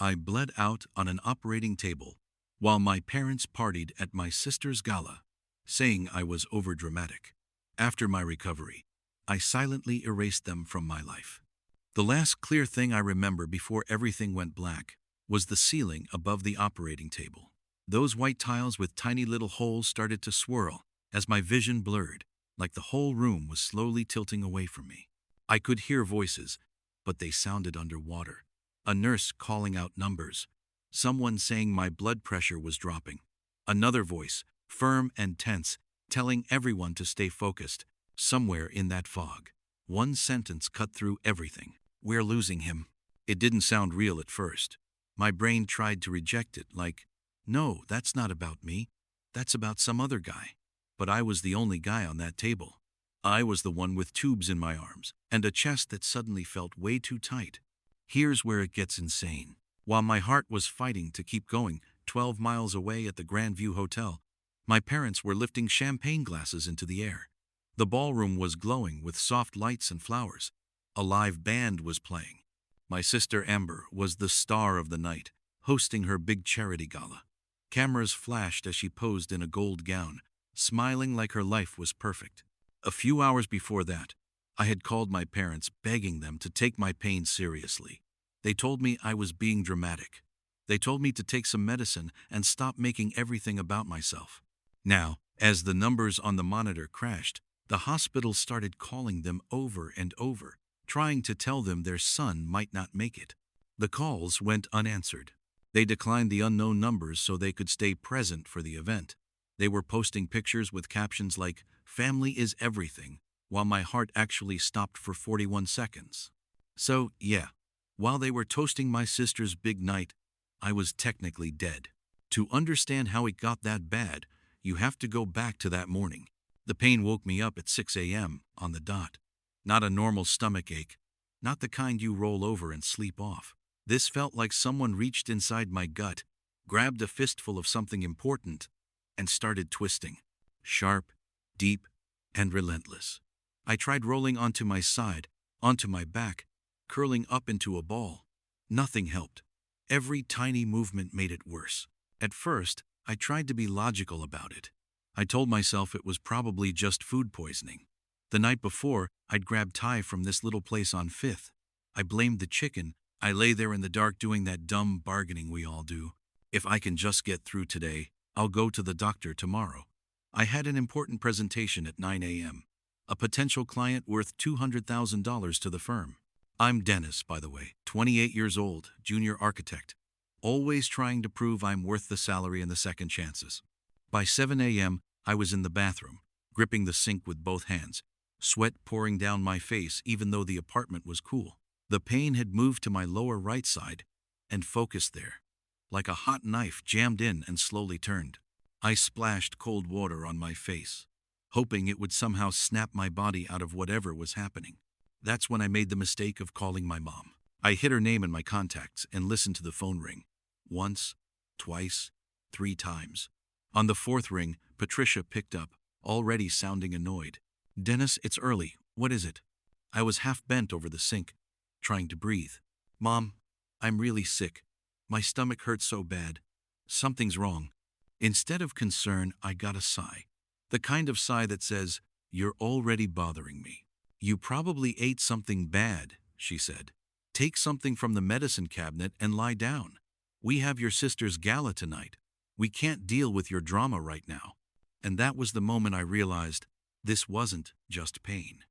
I bled out on an operating table while my parents partied at my sister's gala, saying I was overdramatic. After my recovery, I silently erased them from my life. The last clear thing I remember before everything went black was the ceiling above the operating table. Those white tiles with tiny little holes started to swirl as my vision blurred, like the whole room was slowly tilting away from me. I could hear voices, but they sounded underwater. A nurse calling out numbers, someone saying my blood pressure was dropping. Another voice, firm and tense, telling everyone to stay focused. Somewhere in that fog, one sentence cut through everything. "We're losing him." It didn't sound real at first. My brain tried to reject it, like, no, that's not about me. That's about some other guy. But I was the only guy on that table. I was the one with tubes in my arms and a chest that suddenly felt way too tight. Here's where it gets insane. While my heart was fighting to keep going, 12 miles away at the Grandview Hotel, my parents were lifting champagne glasses into the air. The ballroom was glowing with soft lights and flowers. A live band was playing. My sister Amber was the star of the night, hosting her big charity gala. Cameras flashed as she posed in a gold gown, smiling like her life was perfect. A few hours before that, I had called my parents begging them to take my pain seriously. They told me I was being dramatic. They told me to take some medicine and stop making everything about myself. Now, as the numbers on the monitor crashed, the hospital started calling them over and over, trying to tell them their son might not make it. The calls went unanswered. They declined the unknown numbers so they could stay present for the event. They were posting pictures with captions like, "Family is everything," while my heart actually stopped for 41 seconds. So, yeah, while they were toasting my sister's big night, I was technically dead. To understand how it got that bad, you have to go back to that morning. The pain woke me up at 6 a.m. on the dot. Not a normal stomach ache, not the kind you roll over and sleep off. This felt like someone reached inside my gut, grabbed a fistful of something important, and started twisting. Sharp, deep, and relentless. I tried rolling onto my side, onto my back, curling up into a ball. Nothing helped. Every tiny movement made it worse. At first, I tried to be logical about it. I told myself it was probably just food poisoning. The night before, I'd grabbed Thai from this little place on 5th. I blamed the chicken. I lay there in the dark doing that dumb bargaining we all do. If I can just get through today, I'll go to the doctor tomorrow. I had an important presentation at 9 a.m. A potential client worth $200,000 to the firm. I'm Dennis, by the way, 28 years old, junior architect. Always trying to prove I'm worth the salary and the second chances. By 7 a.m., I was in the bathroom, gripping the sink with both hands, sweat pouring down my face even though the apartment was cool. The pain had moved to my lower right side and focused there, like a hot knife jammed in and slowly turned. I splashed cold water on my face, hoping it would somehow snap my body out of whatever was happening. That's when I made the mistake of calling my mom. I hid her name in my contacts and listened to the phone ring. Once, twice, 3 times. On the 4th ring, Patricia picked up, already sounding annoyed. "Dennis, it's early. What is it?" I was half bent over the sink, trying to breathe. "Mom, I'm really sick. My stomach hurts so bad. Something's wrong." Instead of concern, I got a sigh. The kind of sigh that says, "You're already bothering me." "You probably ate something bad," she said. "Take something from the medicine cabinet and lie down. We have your sister's gala tonight. We can't deal with your drama right now." And that was the moment I realized this wasn't just pain.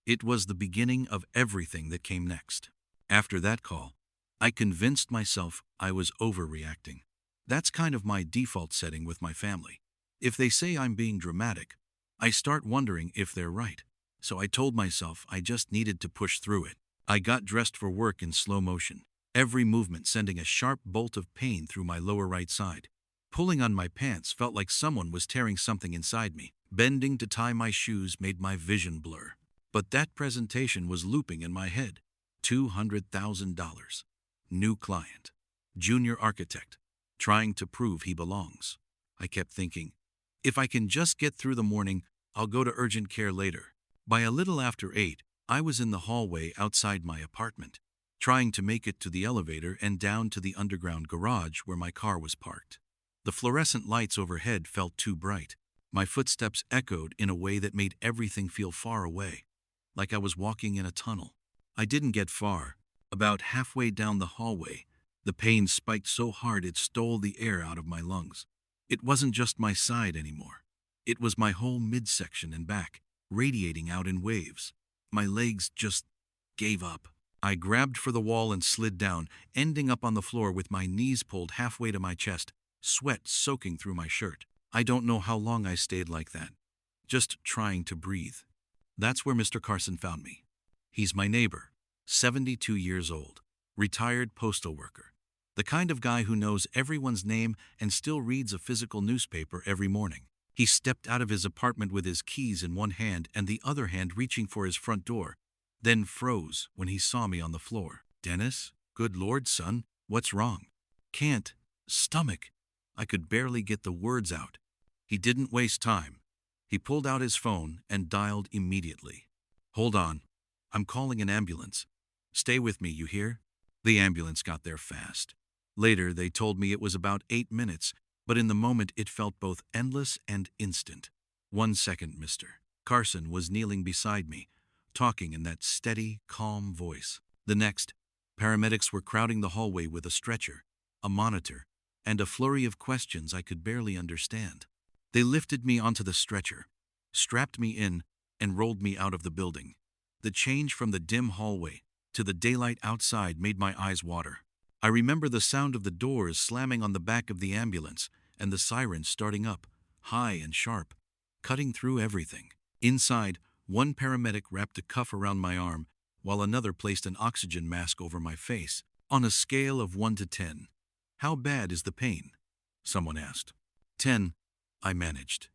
It was the beginning of everything that came next. After that call, I convinced myself I was overreacting. That's kind of my default setting with my family. If they say I'm being dramatic, I start wondering if they're right. So I told myself I just needed to push through it. I got dressed for work in slow motion, every movement sending a sharp bolt of pain through my lower right side. Pulling on my pants felt like someone was tearing something inside me. Bending to tie my shoes made my vision blur. But that presentation was looping in my head. $200,000. New client. Junior architect. Trying to prove he belongs. I kept thinking, if I can just get through the morning, I'll go to urgent care later. By a little after 8, I was in the hallway outside my apartment, trying to make it to the elevator and down to the underground garage where my car was parked. The fluorescent lights overhead felt too bright. My footsteps echoed in a way that made everything feel far away, like I was walking in a tunnel. I didn't get far. About halfway down the hallway, the pain spiked so hard it stole the air out of my lungs. It wasn't just my side anymore. It was my whole midsection and back, radiating out in waves. My legs just gave up. I grabbed for the wall and slid down, ending up on the floor with my knees pulled halfway to my chest, sweat soaking through my shirt. I don't know how long I stayed like that, just trying to breathe. That's where Mr. Carson found me. He's my neighbor, 72 years old, retired postal worker. The kind of guy who knows everyone's name and still reads a physical newspaper every morning. He stepped out of his apartment with his keys in one hand and the other hand reaching for his front door, then froze when he saw me on the floor. "Dennis, good Lord, son, what's wrong?" "Can't. Stomach." I could barely get the words out. He didn't waste time. He pulled out his phone and dialed immediately. "Hold on. I'm calling an ambulance. Stay with me, you hear?" The ambulance got there fast. Later, they told me it was about 8 minutes, but in the moment it felt both endless and instant. "1 second, Mr. Carson was kneeling beside me, talking in that steady, calm voice. The next, paramedics were crowding the hallway with a stretcher, a monitor, and a flurry of questions I could barely understand. They lifted me onto the stretcher, strapped me in, and rolled me out of the building. The change from the dim hallway to the daylight outside made my eyes water. I remember the sound of the doors slamming on the back of the ambulance and the sirens starting up, high and sharp, cutting through everything. Inside, one paramedic wrapped a cuff around my arm, while another placed an oxygen mask over my face. "On a scale of 1 to 10, how bad is the pain?" someone asked. 10, I managed.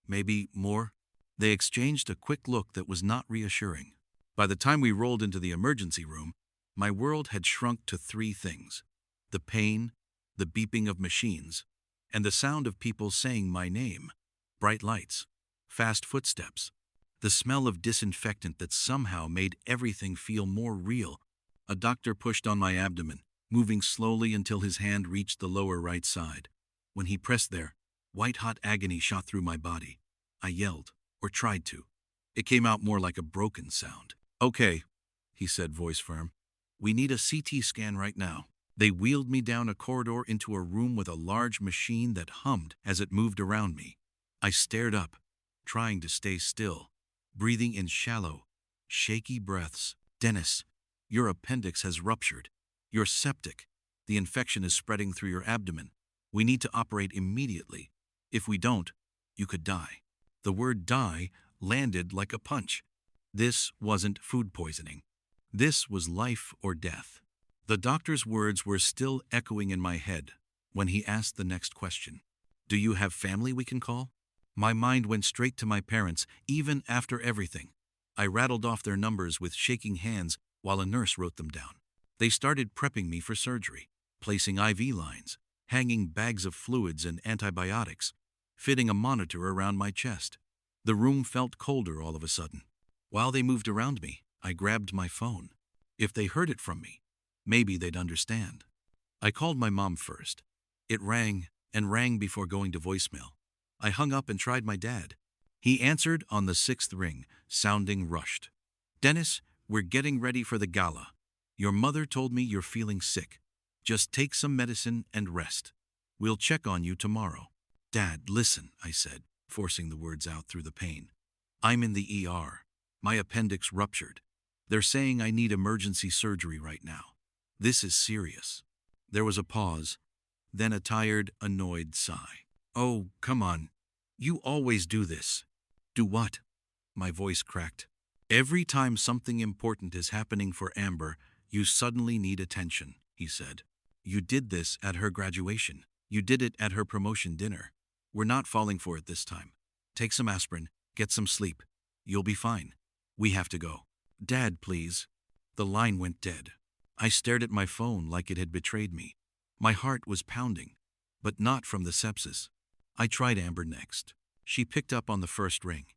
"Maybe more?" They exchanged a quick look that was not reassuring. By the time we rolled into the emergency room, my world had shrunk to 3 things: the pain, the beeping of machines, and the sound of people saying my name. Bright lights, fast footsteps, the smell of disinfectant that somehow made everything feel more real. A doctor pushed on my abdomen, moving slowly until his hand reached the lower right side. When he pressed there, white-hot agony shot through my body. I yelled, or tried to. It came out more like a broken sound. "Okay," he said, voice firm. "We need a CT scan right now." They wheeled me down a corridor into a room with a large machine that hummed as it moved around me. I stared up, trying to stay still, breathing in shallow, shaky breaths. "Dennis, your appendix has ruptured. You're septic. The infection is spreading through your abdomen. We need to operate immediately. If we don't, you could die." The word "die" landed like a punch. This wasn't food poisoning. This was life or death. The doctor's words were still echoing in my head when he asked the next question. "Do you have family we can call?" My mind went straight to my parents, even after everything. I rattled off their numbers with shaking hands while a nurse wrote them down. They started prepping me for surgery, placing IV lines, hanging bags of fluids and antibiotics, fitting a monitor around my chest. The room felt colder all of a sudden. While they moved around me, I grabbed my phone. If they heard it from me, maybe they'd understand. I called my mom first. It rang and rang before going to voicemail. I hung up and tried my dad. He answered on the 6th ring, sounding rushed. "Dennis, we're getting ready for the gala. Your mother told me you're feeling sick. Just take some medicine and rest. We'll check on you tomorrow." "Dad, listen," I said, forcing the words out through the pain. "I'm in the ER. My appendix ruptured. They're saying I need emergency surgery right now. This is serious." There was a pause, then a tired, annoyed sigh. "Oh, come on. You always do this." "Do what?" My voice cracked. "Every time something important is happening for Amber, you suddenly need attention," he said. "You did this at her graduation. You did it at her promotion dinner. We're not falling for it this time. Take some aspirin, get some sleep. You'll be fine. We have to go." "Dad, please." The line went dead. I stared at my phone like it had betrayed me. My heart was pounding, but not from the sepsis. I tried Amber next. She picked up on the first ring.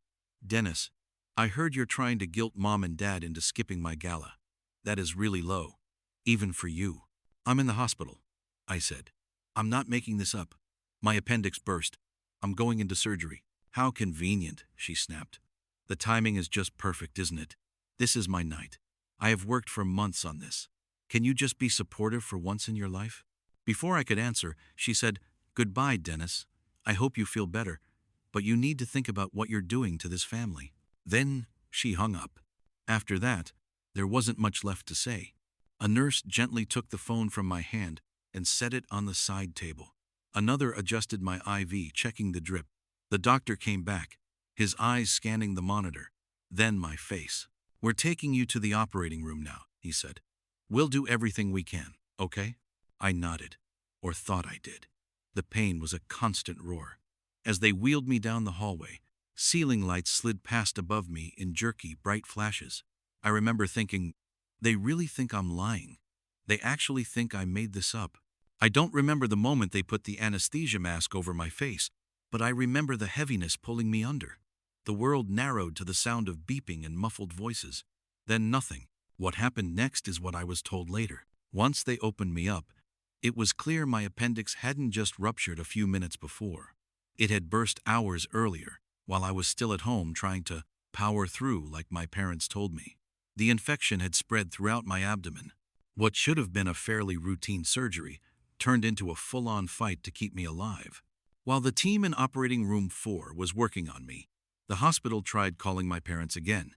"Dennis, I heard you're trying to guilt Mom and Dad into skipping my gala. That is really low. Even for you. I'm in the hospital, I said. I'm not making this up. My appendix burst. I'm going into surgery. How convenient, she snapped. The timing is just perfect, isn't it? This is my night. I have worked for months on this. Can you just be supportive for once in your life? Before I could answer, she said, Goodbye, Dennis. I hope you feel better, but you need to think about what you're doing to this family. Then she hung up. After that, there wasn't much left to say. A nurse gently took the phone from my hand and set it on the side table. Another adjusted my IV, checking the drip. The doctor came back, his eyes scanning the monitor, then my face. We're taking you to the operating room now, he said. We'll do everything we can, okay? I nodded, or thought I did. The pain was a constant roar. As they wheeled me down the hallway, ceiling lights slid past above me in jerky, bright flashes. I remember thinking, they really think I'm lying. They actually think I made this up. I don't remember the moment they put the anesthesia mask over my face, but I remember the heaviness pulling me under. The world narrowed to the sound of beeping and muffled voices. Then nothing. What happened next is what I was told later. Once they opened me up, it was clear my appendix hadn't just ruptured a few minutes before. It had burst hours earlier, while I was still at home trying to power through like my parents told me. The infection had spread throughout my abdomen. What should have been a fairly routine surgery turned into a full-on fight to keep me alive. While the team in Operating Room 4 was working on me, the hospital tried calling my parents again,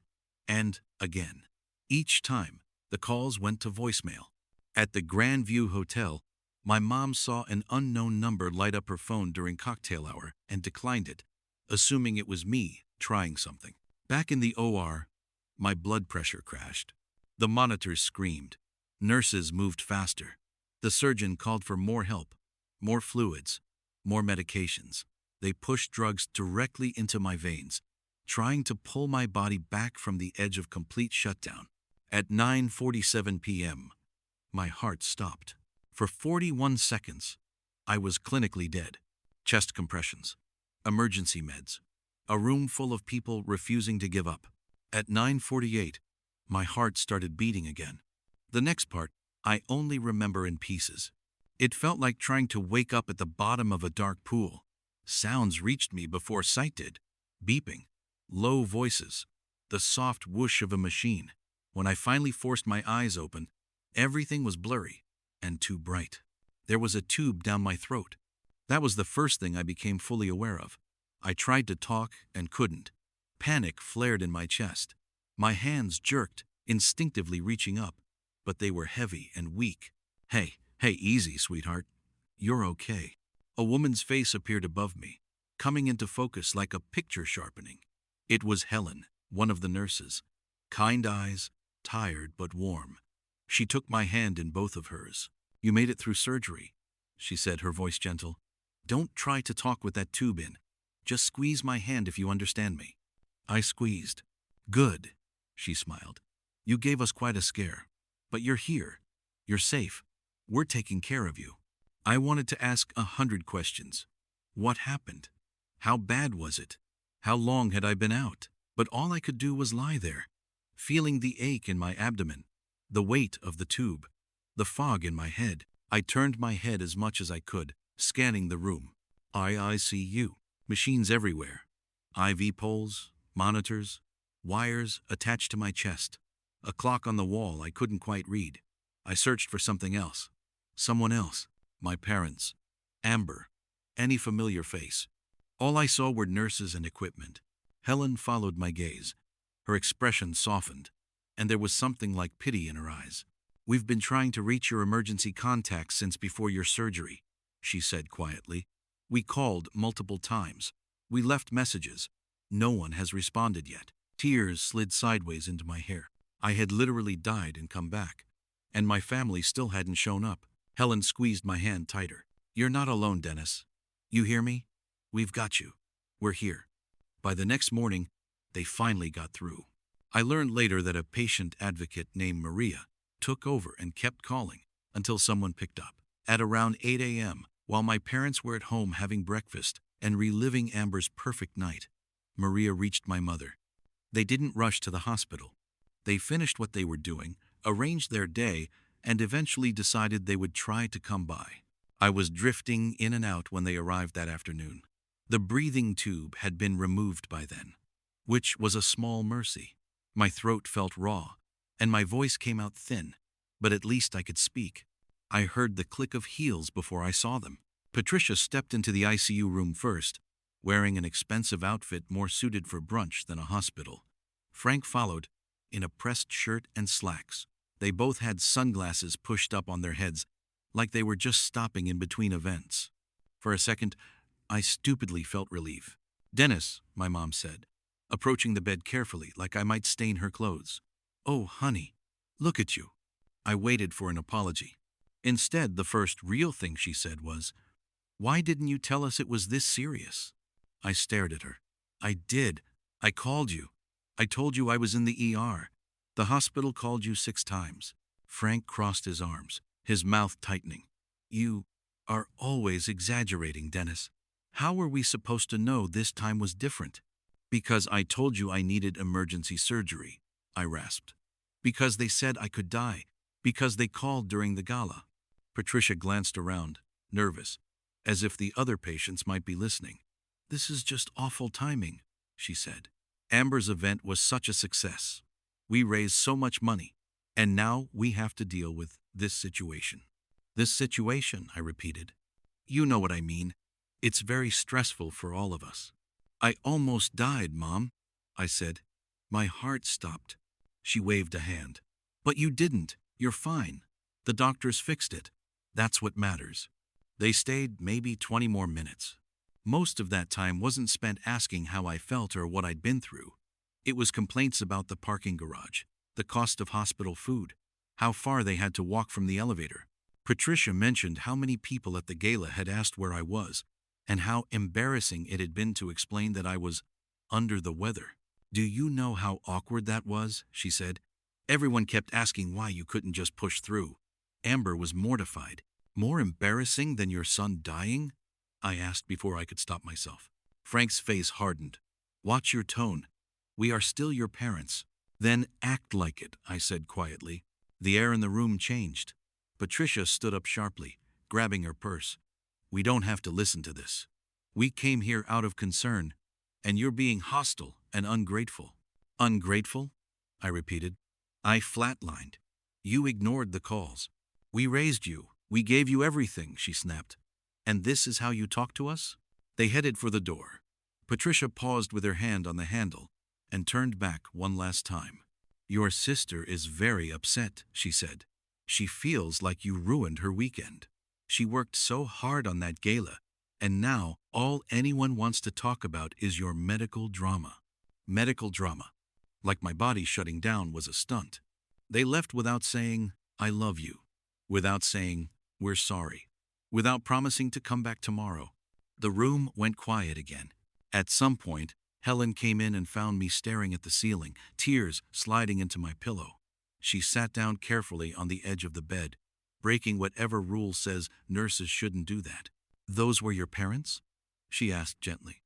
and again. Each time, the calls went to voicemail. At the Grandview Hotel, my mom saw an unknown number light up her phone during cocktail hour and declined it, assuming it was me trying something. Back in the OR, my blood pressure crashed. The monitors screamed. Nurses moved faster. The surgeon called for more help, more fluids, more medications. They pushed drugs directly into my veins, trying to pull my body back from the edge of complete shutdown. At 9:47 p.m., my heart stopped. For 41 seconds, I was clinically dead. Chest compressions, emergency meds, a room full of people refusing to give up. At 9:48, my heart started beating again. The next part, I only remember in pieces. It felt like trying to wake up at the bottom of a dark pool. Sounds reached me before sight did. Beeping, low voices, the soft whoosh of a machine. When I finally forced my eyes open, everything was blurry and too bright. There was a tube down my throat. That was the first thing I became fully aware of. I tried to talk and couldn't. Panic flared in my chest. My hands jerked, instinctively reaching up, but they were heavy and weak. Hey, easy, sweetheart. You're okay. A woman's face appeared above me, coming into focus like a picture sharpening. It was Helen, one of the nurses. Kind eyes, tired but warm. She took my hand in both of hers. You made it through surgery, she said, her voice gentle. Don't try to talk with that tube in. Just squeeze my hand if you understand me. I squeezed. Good, she smiled. You gave us quite a scare. But you're here. You're safe. We're taking care of you. I wanted to ask 100 questions. What happened? How bad was it? How long had I been out? But all I could do was lie there, feeling the ache in my abdomen, the weight of the tube, the fog in my head. I turned my head as much as I could, scanning the room. ICU, machines everywhere. IV poles, monitors, wires attached to my chest. A clock on the wall I couldn't quite read. I searched for something else. Someone else. My parents. Amber. Any familiar face. All I saw were nurses and equipment. Helen followed my gaze. Her expression softened, and there was something like pity in her eyes. We've been trying to reach your emergency contacts since before your surgery, she said quietly. We called multiple times. We left messages. No one has responded yet. Tears slid sideways into my hair. I had literally died and come back, and my family still hadn't shown up. Helen squeezed my hand tighter. You're not alone, Dennis. You hear me? We've got you. We're here. By the next morning, they finally got through. I learned later that a patient advocate named Maria took over and kept calling until someone picked up. At around 8 a.m., while my parents were at home having breakfast and reliving Amber's perfect night, Maria reached my mother. They didn't rush to the hospital. They finished what they were doing, arranged their day, and eventually decided they would try to come by. I was drifting in and out when they arrived that afternoon. The breathing tube had been removed by then, which was a small mercy. My throat felt raw, and my voice came out thin, but at least I could speak. I heard the click of heels before I saw them. Patricia stepped into the ICU room first, wearing an expensive outfit more suited for brunch than a hospital. Frank followed, in a pressed shirt and slacks. They both had sunglasses pushed up on their heads, like they were just stopping in between events. For a second, I stupidly felt relief. "Dennis," my mom said, approaching the bed carefully like I might stain her clothes. "Oh, honey, look at you." I waited for an apology. Instead, the first real thing she said was, "Why didn't you tell us it was this serious?" I stared at her. "I did. I called you. I told you I was in the ER. The hospital called you 6 times. Frank crossed his arms, his mouth tightening. "You are always exaggerating, Dennis. How were we supposed to know this time was different?" "Because I told you I needed emergency surgery," I rasped. "Because they said I could die. Because they called during the gala." Patricia glanced around, nervous, as if the other patients might be listening. "This is just awful timing," she said. "Amber's event was such a success. We raised so much money, and now we have to deal with this situation." "This situation," I repeated. "You know what I mean. It's very stressful for all of us." "I almost died, Mom," I said. My heart stopped. She waved a hand. "But you didn't. You're fine. The doctors fixed it. That's what matters." They stayed maybe 20 more minutes. Most of that time wasn't spent asking how I felt or what I'd been through. It was complaints about the parking garage, the cost of hospital food, how far they had to walk from the elevator. Patricia mentioned how many people at the gala had asked where I was, and how embarrassing it had been to explain that I was under the weather. "Do you know how awkward that was?" she said. "Everyone kept asking why you couldn't just push through." Amber was mortified. "More embarrassing than your son dying?" I asked before I could stop myself. Frank's face hardened. "Watch your tone. We are still your parents." "Then act like it," I said quietly. The air in the room changed. Patricia stood up sharply, grabbing her purse. "We don't have to listen to this. We came here out of concern, and you're being hostile and ungrateful." "Ungrateful?" I repeated. I flatlined. "You ignored the calls. We raised you. We gave you everything," she snapped. "And this is how you talk to us?" They headed for the door. Patricia paused with her hand on the handle and turned back one last time. "Your sister is very upset," she said. "She feels like you ruined her weekend. She worked so hard on that gala, and now all anyone wants to talk about is your medical drama." Medical drama. Like my body shutting down was a stunt. They left without saying, "I love you," without saying, "We're sorry," without promising to come back tomorrow. The room went quiet again. At some point, Helen came in and found me staring at the ceiling, tears sliding into my pillow. She sat down carefully on the edge of the bed, breaking whatever rule says nurses shouldn't do that. "Those were your parents?" she asked gently.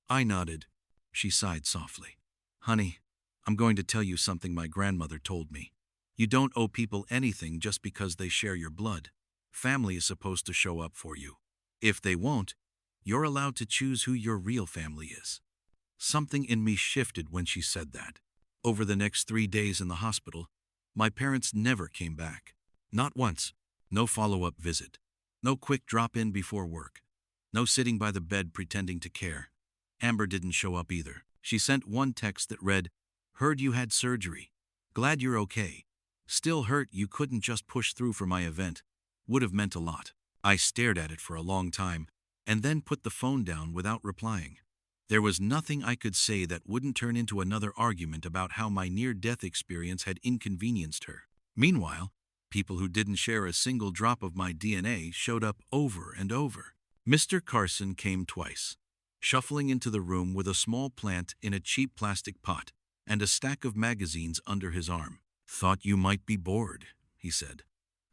I nodded. She sighed softly. "Honey, I'm going to tell you something my grandmother told me. You don't owe people anything just because they share your blood. Family is supposed to show up for you. If they won't, you're allowed to choose who your real family is." Something in me shifted when she said that. Over the next 3 days in the hospital, my parents never came back. Not once. No follow-up visit. No quick drop-in before work. No sitting by the bed pretending to care. Amber didn't show up either. She sent one text that read, "Heard you had surgery. Glad you're okay. Still hurt you couldn't just push through for my event. Would have meant a lot." I stared at it for a long time, and then put the phone down without replying. There was nothing I could say that wouldn't turn into another argument about how my near-death experience had inconvenienced her. Meanwhile, people who didn't share a single drop of my DNA showed up over and over. Mr. Carson came twice, shuffling into the room with a small plant in a cheap plastic pot and a stack of magazines under his arm. "Thought you might be bored," he said,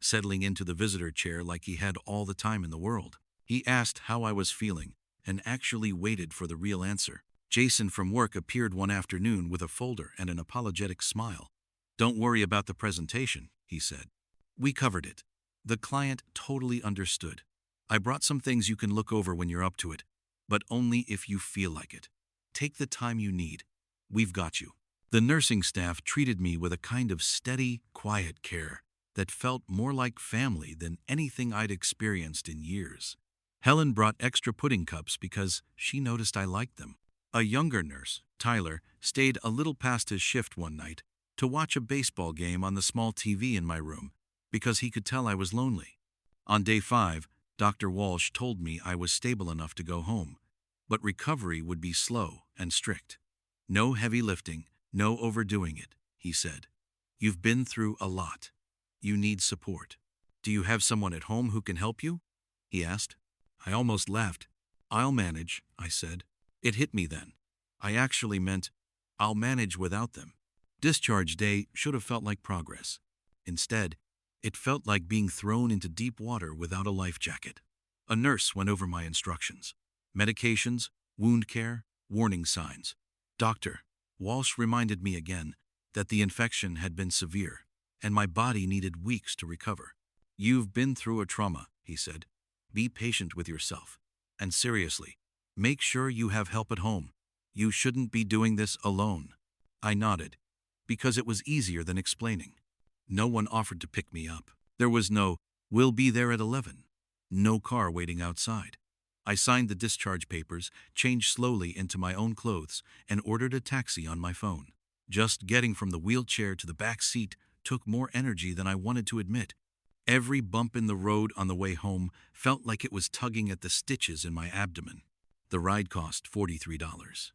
settling into the visitor chair like he had all the time in the world. He asked how I was feeling, and actually waited for the real answer. Jason from work appeared one afternoon with a folder and an apologetic smile. "Don't worry about the presentation," he said. We covered it. The client totally understood. I brought some things you can look over when you're up to it, but only if you feel like it. Take the time you need. We've got you. The nursing staff treated me with a kind of steady, quiet care that felt more like family than anything I'd experienced in years. Helen brought extra pudding cups because she noticed I liked them. A younger nurse, Tyler, stayed a little past his shift one night to watch a baseball game on the small TV in my room because he could tell I was lonely. On day 5, Dr. Walsh told me I was stable enough to go home, but recovery would be slow and strict. No heavy lifting, no overdoing it, he said. You've been through a lot. You need support. Do you have someone at home who can help you? He asked. I almost laughed. I'll manage, I said. It hit me then. I actually meant, I'll manage without them. Discharge day should have felt like progress. Instead, it felt like being thrown into deep water without a life jacket. A nurse went over my instructions. Medications, wound care, warning signs. Dr. Walsh reminded me again that the infection had been severe, and my body needed weeks to recover. You've been through a trauma, he said. Be patient with yourself. And seriously, make sure you have help at home. You shouldn't be doing this alone. I nodded, because it was easier than explaining. No one offered to pick me up. There was no, we'll be there at 11. No car waiting outside. I signed the discharge papers, changed slowly into my own clothes, and ordered a taxi on my phone. Just getting from the wheelchair to the back seat took more energy than I wanted to admit. Every bump in the road on the way home felt like it was tugging at the stitches in my abdomen. The ride cost $43.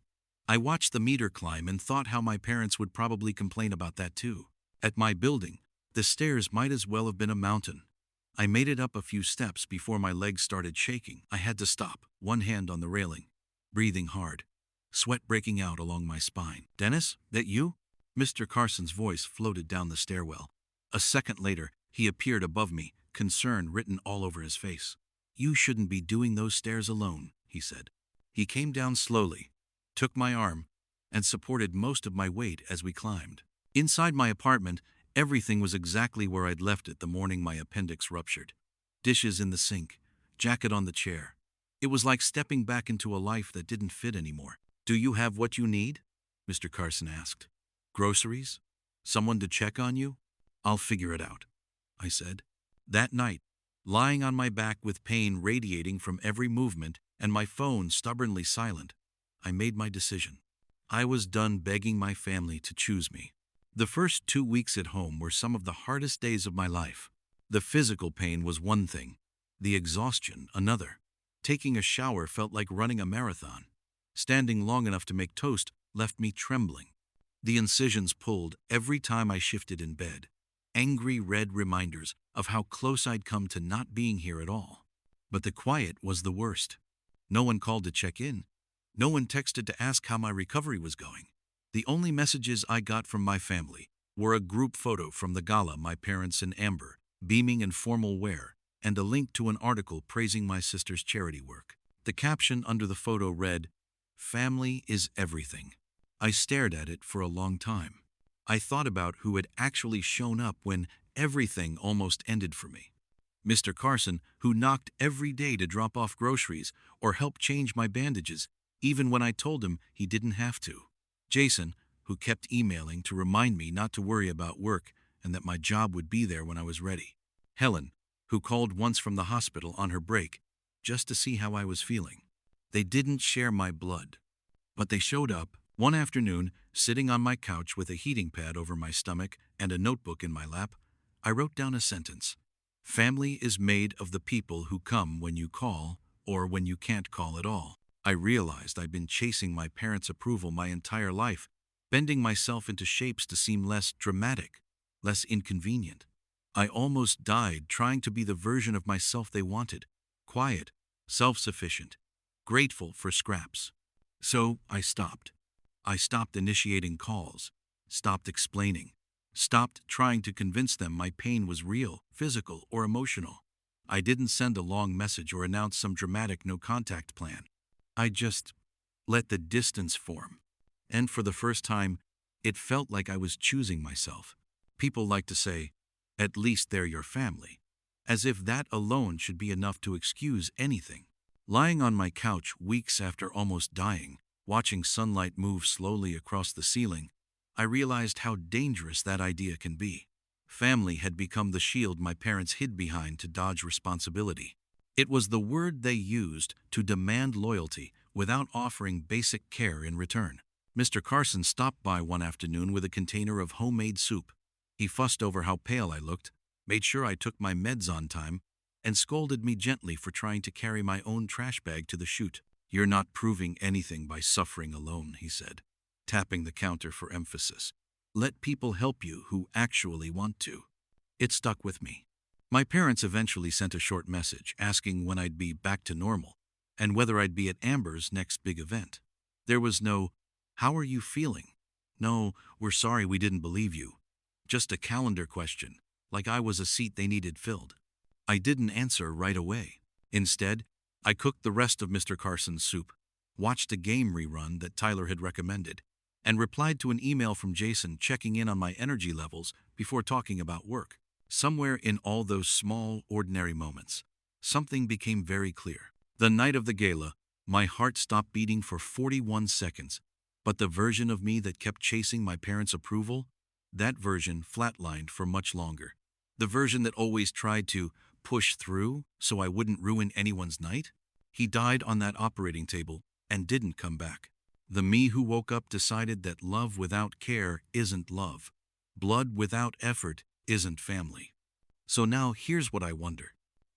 I watched the meter climb and thought how my parents would probably complain about that too. At my building, the stairs might as well have been a mountain. I made it up a few steps before my legs started shaking. I had to stop, one hand on the railing, breathing hard, sweat breaking out along my spine. Dennis, that you? Mr. Carson's voice floated down the stairwell. A second later, he appeared above me, concern written all over his face. You shouldn't be doing those stairs alone, he said. He came down slowly, took my arm, and supported most of my weight as we climbed. Inside my apartment, everything was exactly where I'd left it the morning my appendix ruptured. Dishes in the sink, jacket on the chair. It was like stepping back into a life that didn't fit anymore. Do you have what you need? Mr. Carson asked. Groceries? Someone to check on you? I'll figure it out, I said. That night, lying on my back with pain radiating from every movement and my phone stubbornly silent, I made my decision. I was done begging my family to choose me. The first 2 weeks at home were some of the hardest days of my life. The physical pain was one thing, the exhaustion another. Taking a shower felt like running a marathon. Standing long enough to make toast left me trembling. The incisions pulled every time I shifted in bed. Angry red reminders of how close I'd come to not being here at all. But the quiet was the worst. No one called to check in. No one texted to ask how my recovery was going. The only messages I got from my family were a group photo from the gala my parents and Amber, beaming in formal wear, and a link to an article praising my sister's charity work. The caption under the photo read, "Family is everything." I stared at it for a long time. I thought about who had actually shown up when everything almost ended for me. Mr. Carson, who knocked every day to drop off groceries or help change my bandages, even when I told him he didn't have to. Jason, who kept emailing to remind me not to worry about work and that my job would be there when I was ready. Helen, who called once from the hospital on her break just to see how I was feeling. They didn't share my blood, but they showed up one afternoon, sitting on my couch with a heating pad over my stomach and a notebook in my lap. I wrote down a sentence. Family is made of the people who come when you call or when you can't call at all. I realized I'd been chasing my parents' approval my entire life, bending myself into shapes to seem less dramatic, less inconvenient. I almost died trying to be the version of myself they wanted, quiet, self-sufficient, grateful for scraps. So I stopped. I stopped initiating calls, stopped explaining, stopped trying to convince them my pain was real, physical, or emotional. I didn't send a long message or announce some dramatic no-contact plan. I just let the distance form. And for the first time, it felt like I was choosing myself. People like to say, At least they're your family. As if that alone should be enough to excuse anything. Lying on my couch weeks after almost dying, watching sunlight move slowly across the ceiling, I realized how dangerous that idea can be. Family had become the shield my parents hid behind to dodge responsibility. It was the word they used to demand loyalty without offering basic care in return. Mr. Carson stopped by one afternoon with a container of homemade soup. He fussed over how pale I looked, made sure I took my meds on time, and scolded me gently for trying to carry my own trash bag to the chute. "You're not proving anything by suffering alone," he said, tapping the counter for emphasis. "Let people help you who actually want to." It stuck with me. My parents eventually sent a short message asking when I'd be back to normal and whether I'd be at Amber's next big event. There was no, "How are you feeling?" No, "We're sorry we didn't believe you." Just a calendar question, like I was a seat they needed filled. I didn't answer right away. Instead, I cooked the rest of Mr. Carson's soup, watched a game rerun that Tyler had recommended, and replied to an email from Jason checking in on my energy levels before talking about work. Somewhere in all those small, ordinary moments, something became very clear. The night of the gala, my heart stopped beating for 41 seconds, but the version of me that kept chasing my parents' approval, that version flatlined for much longer. The version that always tried to push through so I wouldn't ruin anyone's night, he died on that operating table and didn't come back. The me who woke up decided that love without care isn't love. Blood without effort isn't family. So now here's what I wonder.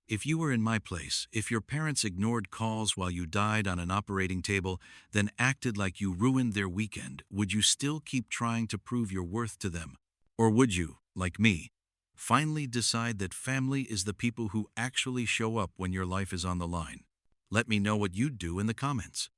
If you were in my place, if your parents ignored calls while you died on an operating table, then acted like you ruined their weekend, would you still keep trying to prove your worth to them? Or would you, like me, finally decide that family is the people who actually show up when your life is on the line? Let me know what you'd do in the comments.